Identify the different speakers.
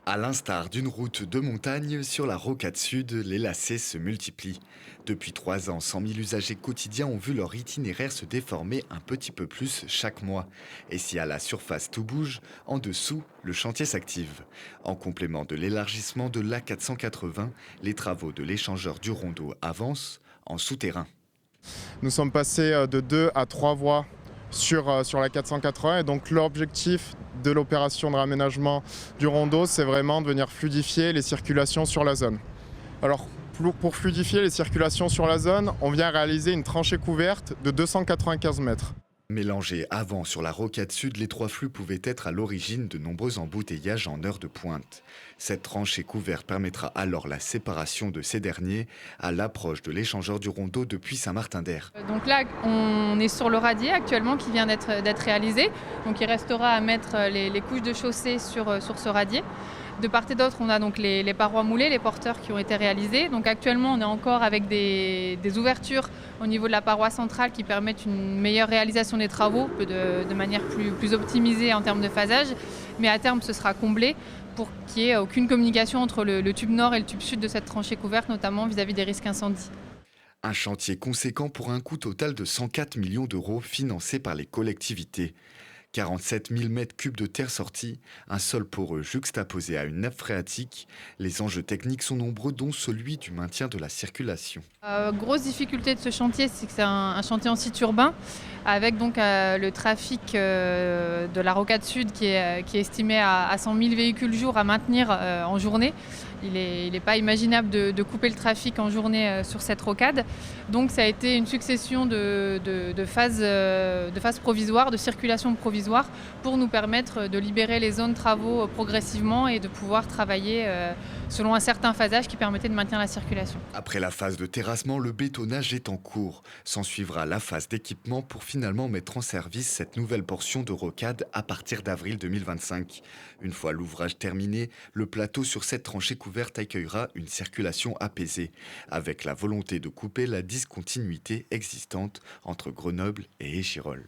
Speaker 1: À l'instar d'une route de montagne, sur la rocade sud, les lacets se multiplient. Depuis 3 ans, 100 000 usagers quotidiens ont vu leur itinéraire se déformer un petit peu plus chaque mois. Et si à la surface tout bouge, en dessous, le chantier s'active. En complément de l'élargissement de l'A480, les travaux de l'échangeur du Rondeau avancent en souterrain.
Speaker 2: Nous sommes passés de 2 à 3 voies sur la 480 et donc l'objectif de l'opération de réaménagement du rondeau, c'est vraiment de venir fluidifier les circulations sur la zone. Alors pour fluidifier les circulations sur la zone, on vient réaliser une tranchée couverte de 295 mètres.
Speaker 1: Mélangés avant sur la rocade sud, les trois flux pouvaient être à l'origine de nombreux embouteillages en heure de pointe. Cette tranchée couverte permettra alors la séparation de ces derniers à l'approche de l'échangeur du Rondeau depuis Saint-Martin-d'Air.
Speaker 3: Donc là, on est sur le radier actuellement qui vient d'être réalisé. Donc il restera à mettre les couches de chaussée sur ce radier. De part et d'autre, on a donc les parois moulées, les porteurs qui ont été réalisés. Donc actuellement, on est encore avec des ouvertures au niveau de la paroi centrale qui permettent une meilleure réalisation des travaux de manière plus optimisée en termes de phasage. Mais à terme, ce sera comblé pour qu'il n'y ait aucune communication entre le tube nord et le tube sud de cette tranchée couverte, notamment vis-à-vis des risques incendies.
Speaker 1: Un chantier conséquent pour un coût total de 104 millions d'euros financé par les collectivités. 47 000 mètres cubes de terre sortie, un sol poreux juxtaposé à une nappe phréatique. Les enjeux techniques sont nombreux, dont celui du maintien de la circulation.
Speaker 3: Grosse difficulté de ce chantier, c'est que c'est un chantier en site urbain, avec donc le trafic de la rocade sud qui est estimé à 100 000 véhicules jour à maintenir en journée. Il n'est pas imaginable de couper le trafic en journée sur cette rocade. Donc ça a été une succession de phases provisoires, de circulation provisoire, pour nous permettre de libérer les zones travaux progressivement et de pouvoir travailler selon un certain phasage qui permettait de maintenir la circulation.
Speaker 1: Après la phase de terrassement, le bétonnage est en cours. S'en suivra la phase d'équipement pour finalement mettre en service cette nouvelle portion de rocade à partir d'avril 2025. Une fois l'ouvrage terminé, le plateau sur cette tranchée couverte accueillera une circulation apaisée, avec la volonté de couper la discontinuité existante entre Grenoble et Échirolles.